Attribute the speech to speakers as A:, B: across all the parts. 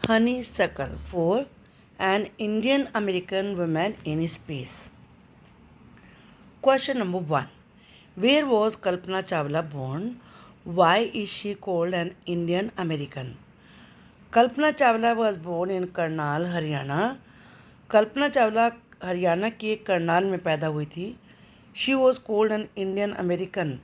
A: Honeysuckle for an Indian American woman in space. Question number 1. Where was Kalpana Chawla born? Why is she called an Indian American? Kalpana Chawla was born in Karnal, Haryana. Kalpana Chawla Haryana के करनाल में पैदा हुई थी. She was called an Indian American.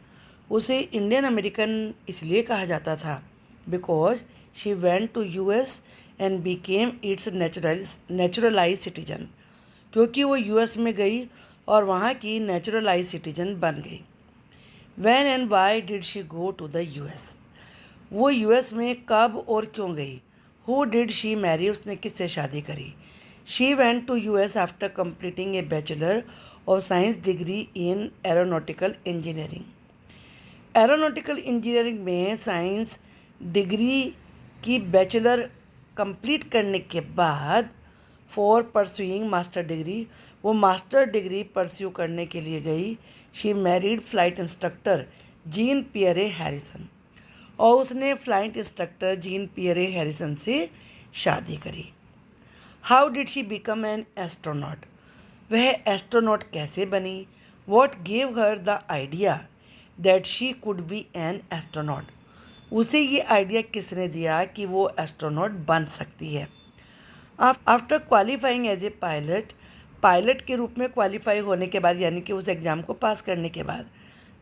A: उसे Indian American इसलिए कहा जाता था because she went to US and became its naturalise citizen. क्योंकि वो यूएस में गई और वहाँ की नेचुरलाइज सिटीजन बन गई. When and why did she go to the US. वो यूएस में कब और क्यों गई. Who did she marry. उसने किससे शादी करी. She went to US after completing a Bachelor of Science degree in Aeronautical Engineering. Aeronautical engineering में साइंस डिग्री की बैचलर कंप्लीट करने के बाद फॉर परस्यूइंग मास्टर डिग्री, वो मास्टर डिग्री परस्यू करने के लिए गई. She married flight instructor Jean Pierre Harrison. और उसने flight instructor Jean Pierre Harrison से शादी करी. How did she become an astronaut. वह एस्ट्रोनॉट कैसे बनी. What gave her the idea that she could be an astronaut. उसे ये आइडिया किसने दिया कि वो एस्ट्रोनॉट बन सकती है. After qualifying as a pilot के रूप में क्वालिफाई होने के बाद, यानी कि उस एग्ज़ाम को पास करने के बाद,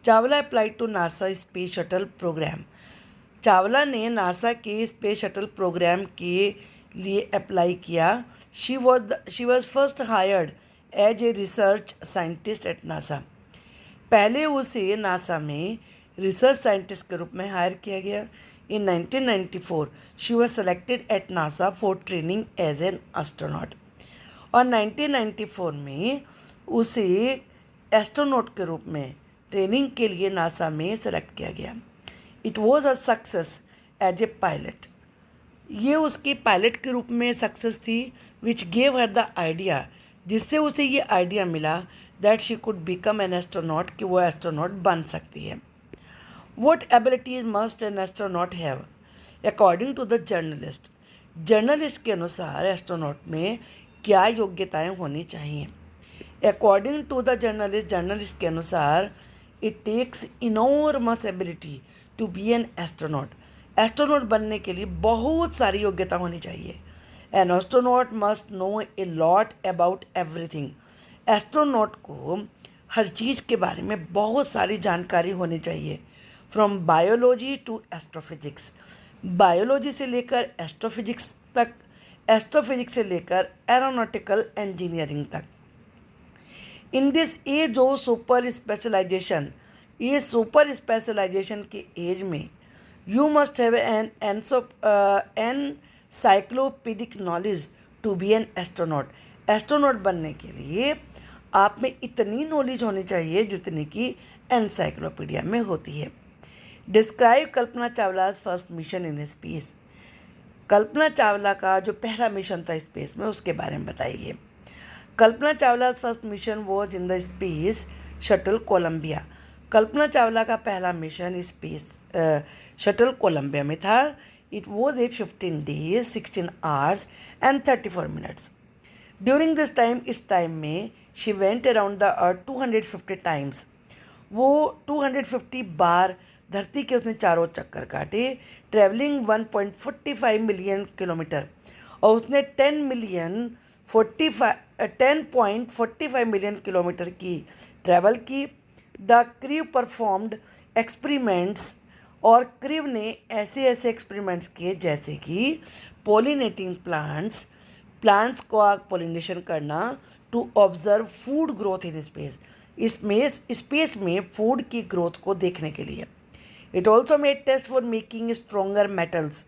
A: Chawla applied to NASA space shuttle programme. Chawla ने नासा के स्पेस शटल प्रोग्राम के लिए अप्लाई किया. She was first hired as a research scientist at NASA. पहले उसे नासा में रिसर्च साइंटिस्ट के रूप में हायर किया गया. In 1994 she was selected at NASA for training as an astronaut. और 1994 में उसे एस्ट्रोनॉट के रूप में ट्रेनिंग के लिए नासा में सेलेक्ट किया गया. It was a success as a pilot. ये उसकी पायलट के रूप में सक्सेस थी which gave her the idea, जिससे उसे ये आइडिया मिला that she could become an astronaut, कि वो एस्ट्रोनॉट बन सकती है. What abilities must an astronaut have according to the journalist के अनुसार एस्ट्रोनॉट में क्या योग्यताएं होनी चाहिए. अकॉर्डिंग टू द जर्नलिस्ट के अनुसार it takes enormous ability to be an astronaut. Astronaut बनने के लिए बहुत सारी योग्यता होनी चाहिए. An astronaut must know a lot about everything. Astronaut को हर चीज़ के बारे में बहुत सारी जानकारी होनी चाहिए. From biology to astrophysics. Biology से लेकर एस्ट्रोफिजिक्स तक, एस्ट्रोफिजिक्स से लेकर एरोनॉटिकल इंजीनियरिंग तक. In this age of super specialisation, ये सुपर स्पेशलाइजेशन के एज में you must have an encyclopedic knowledge to be an astronaut. Astronaut बनने के लिए आप में इतनी नॉलेज होनी चाहिए जितनी कि एनसाइक्लोपीडिया में होती है. Describe Kalpana Chawla's first mission in space. Kalpana Chawla का जो पहला मिशन था स्पेस में, उसके बारे में बताइए. Kalpana Chawla's first mission was in the space shuttle Columbia. Kalpana Chawla का पहला मिशन स्पेस शटल कोलंबिया में था. It was a 15 days 16 hours and 34 minutes. During this time, इस टाइम में she went around the earth 250 times. वो 250 बार धरती के उसने चारों चक्कर काटे. Travelling 1.45 million kilometre. और उसने 10.45 मिलियन किलोमीटर की ट्रैवल की. The crew performed experiments. और क्रू ने ऐसे एक्सपेरिमेंट्स किए जैसे कि पोलिनेटिंग प्लांट्स को पोलिनेशन करना. To observe food growth in space में फूड की ग्रोथ को देखने के लिए. It also made test for making stronger metals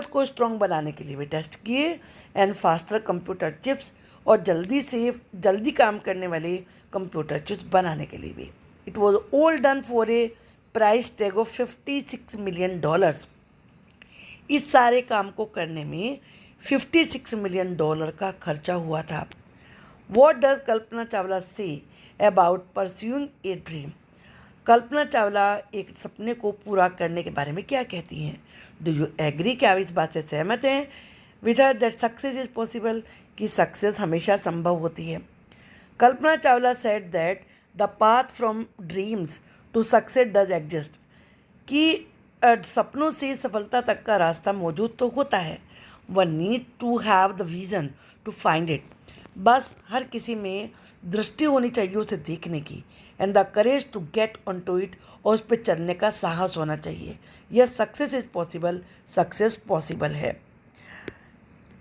A: को स्ट्रॉन्ग बनाने के लिए भी टेस्ट किए. एंड फास्टर कंप्यूटर चिप्स, और जल्दी काम करने वाले कंप्यूटर चिप्स बनाने के लिए भी. It was all done for a price tag of $56 million. इस सारे काम को करने में $56 million का खर्चा हुआ था. What does Kalpana Chawla say about pursuing a dream. Kalpana Chawla एक सपने को पूरा करने के बारे में क्या कहती हैं. डू यू एग्री, क्या आप इस बात से सहमत हैं. With her that success is possible, कि सक्सेस हमेशा संभव होती है। Kalpana Chawla said that the path from dreams to success does exist, कि सपनों से सफलता तक का रास्ता मौजूद तो होता है, one need to have the vision to find it. बस हर किसी में दृष्टि होनी चाहिए उसे देखने की, and the courage to get on to it, और उस पर चलने का साहस होना चाहिए। यह success is possible, success possible है।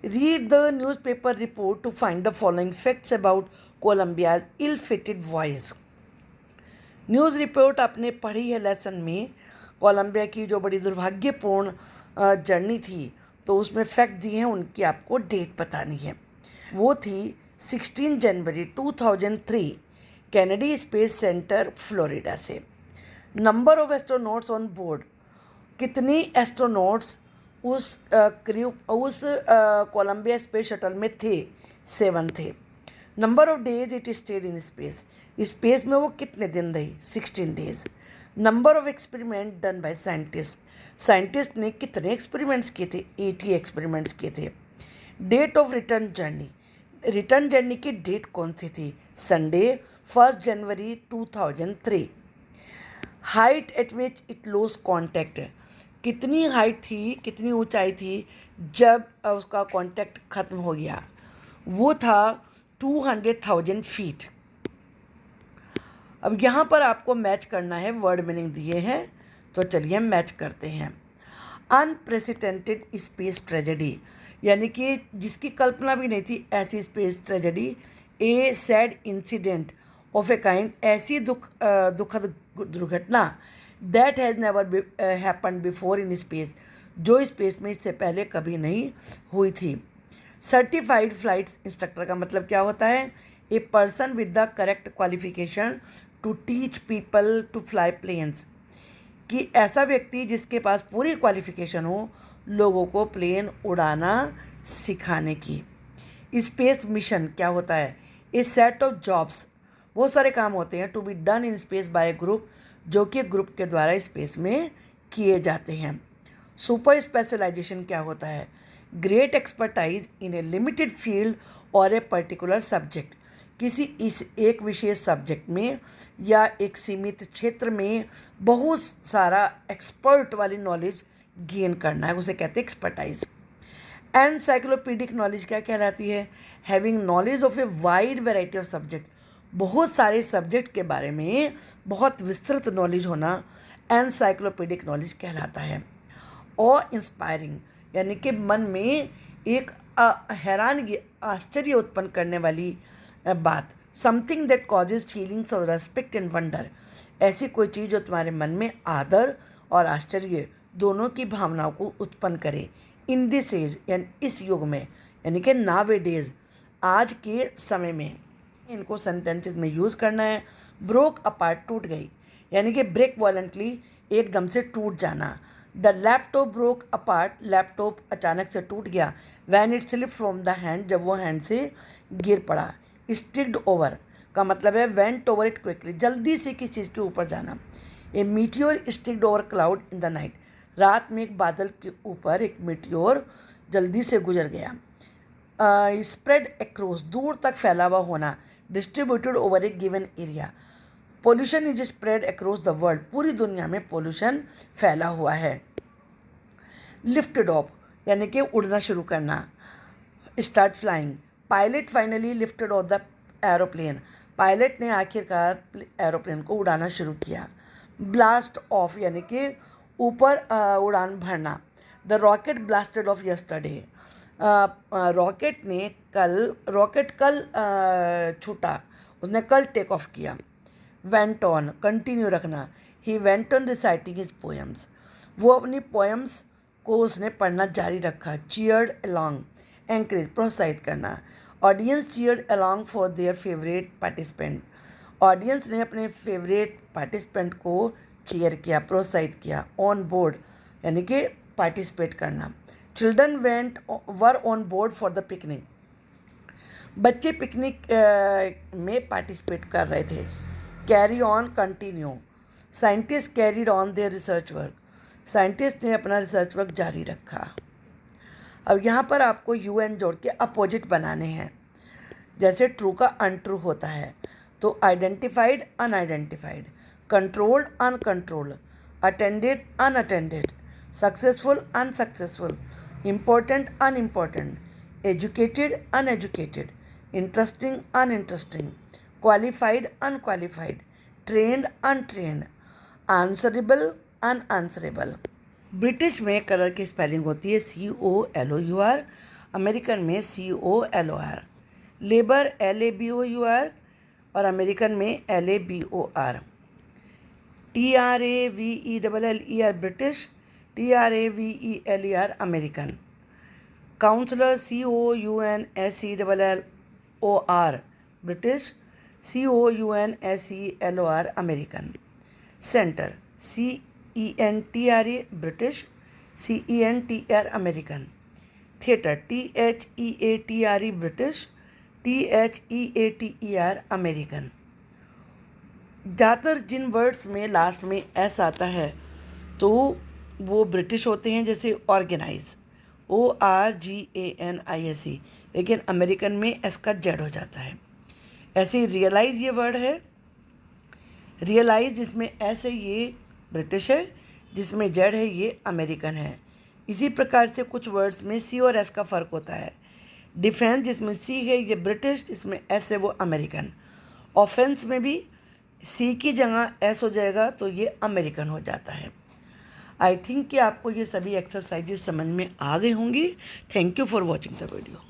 A: Read the newspaper report to find the following facts about Columbia's ill fated voyage. News report आपने पढ़ी है लेसन में, कोलंबिया की जो बड़ी दुर्भाग्यपूर्ण जर्नी थी, तो उसमें फैक्ट दिए हैं, उनकी आपको डेट बतानी है। वो थी 16 जनवरी 2003, कैनेडी स्पेस सेंटर फ्लोरिडा से। Number of astronauts on board, कितनी एस्ट्रोनॉट्स उस कोलंबिया स्पेस शटल में थे? 7 थे। Number of days it stayed in space, space में वो कितने दिन रही? 16 days. Number of experiment done by scientist, scientist ने कितने एक्सपेरिमेंट्स किए थे? 80 एक्सपेरिमेंट्स किए थे। Date of return journey, return journey की डेट कौन सी थी? Sunday 1 January 2003। Height eight which it loss contact, कितनी हाइट थी, कितनी ऊंचाई थी जब उसका कॉन्टैक्ट ख़त्म हो गया? वो था 200,000 फीट। अब यहाँ पर आपको मैच करना है, वर्ड मीनिंग दिए हैं, तो चलिए हम मैच करते हैं। अनप्रेसिडेंटेड स्पेस ट्रेजेडी, यानी कि जिसकी कल्पना भी नहीं थी ऐसी space tragedy. A sad incident of a kind, ऐसी दुखद दुर्घटना। That has never happened before in space, जो स्पेस में इससे पहले कभी नहीं हुई थी। सर्टिफाइड फ्लाइट्स इंस्ट्रक्टर का मतलब क्या होता है? A person with the correct qualification to teach people to fly planes, कि ऐसा व्यक्ति जिसके पास पूरी क्वालिफिकेशन हो लोगों को प्लेन उड़ाना सिखाने की। स्पेस मिशन क्या होता है? ए सेट ऑफ जॉब्स, बहुत सारे काम होते हैं to be done in space by group, जो कि ग्रुप के द्वारा स्पेस में किए जाते हैं। सुपर स्पेशलाइजेशन क्या होता है? Great expertise in A limited field और ए पर्टिकुलर सब्जेक्ट, किसी इस एक विशेष सब्जेक्ट में या एक सीमित क्षेत्र में बहुत सारा एक्सपर्ट वाली नॉलेज गेन करना है, उसे कहते हैं एक्सपर्टाइज। एनसाइक्लोपीडिक नॉलेज क्या कहलाती है? Having knowledge of a wide variety of subject, बहुत सारे सब्जेक्ट के बारे में बहुत विस्तृत नॉलेज होना एनसाइक्लोपीडिक नॉलेज कहलाता है। और इंस्पायरिंग, यानी कि मन में एक हैरानगी, आश्चर्य उत्पन्न करने वाली बात। Something that causes feelings of respect and wonder, ऐसी कोई चीज़ जो तुम्हारे मन में आदर और आश्चर्य दोनों की भावनाओं को उत्पन्न करे। इन दिस एज, यानी इस युग में, यानी कि नावे डेज, आज के समय में। इनको सेंटेंसेस में यूज़ करना है। ब्रोक अपार्ट, टूट गई, यानी कि ब्रेक वॉलेंटली, एकदम से टूट जाना। The laptop broke apart, laptop अचानक से टूट गया। When it slip from the hand, जब वो हैंड से गिर पड़ा। स्टिक्ड ओवर का मतलब है वेंट ओवर इट क्विकली, जल्दी से किसी चीज़ के ऊपर जाना। A meteor streaked over cloud in the night, रात में एक बादल के ऊपर एक मीटियोर जल्दी से गुजर गया। स्प्रेड एक्रोस, दूर तक फैला हुआ होना। Distributed over A given area, pollution is spread across the world, पूरी दुनिया में पोल्यूशन फैला हुआ है। लिफ्टेड ऑफ, यानी कि उड़ना शुरू करना। Start flying, pilot finally lifted of the aeroplane, pilot ने आखिरकार एरोप्लेन को उड़ाना शुरू किया। ब्लास्ट ऑफ, यानी कि ऊपर उड़ान भरना। The rocket blasted of yesterday, rocket कल छूटा, उसने कल टेक ऑफ किया। वेंट ऑन, कंटिन्यू रखना। He went on reciting his poems, वो अपनी पोएम्स को उसने पढ़ना जारी रखा। चीयर्ड अलॉन्ग, एंकरेज, प्रोत्साहित करना। Audience cheered along for their favourite participant, audience ने अपने फेवरेट पार्टिसिपेंट को चीयर किया, प्रोत्साहित किया। ऑन बोर्ड, यानी कि पार्टिसिपेट करना। Children were on board for the picnic, बच्चे पिकनिक में पार्टिसिपेट कर रहे थे। Carry on, continue. Scientist carried on their research work, scientist ने अपना रिसर्च वर्क जारी रखा। अब यहाँ पर आपको यू एन जोड़ के अपोजिट बनाने हैं। जैसे ट्रू का अनट्रू होता है, तो identified unidentified, controlled uncontrolled, attended unattended, successful unsuccessful, important unimportant, educated uneducated, interesting uninteresting, qualified unqualified, trained untrained, answerable unanswerable. British में कलर की स्पेलिंग होती है COLOUR, अमेरिकन में COLOR, लेबर LABOUR और अमेरिकन में LABOR, TRAVELLER British, TRAVELER American, counsellor COUNSELLOR British, COUNSELOR American, centre CENTRA British, CENTR American, theatre THEATRE British, THEATER American. ज़्यादातर जिन words में लास्ट में एस आता है तो वो ब्रिटिश होते हैं, जैसे ऑर्गेनाइज ORGANISE, लेकिन अमेरिकन में एस का जेड हो जाता है। ऐसे ही रियलाइज़ ये वर्ड है, रियलाइज़ जिसमें एस है ये ब्रिटिश है, जिसमें जेड है ये अमेरिकन है। इसी प्रकार से कुछ वर्ड्स में सी और एस का फ़र्क होता है। डिफेंस जिसमें सी है ये ब्रिटिश, जिसमें एस है वो अमेरिकन। ऑफेंस में भी सी की जगह एस हो जाएगा तो ये अमेरिकन हो जाता है। आई थिंक कि आपको ये सभी एक्सरसाइजेज समझ में आ गई होंगी। Thank you for watching the video.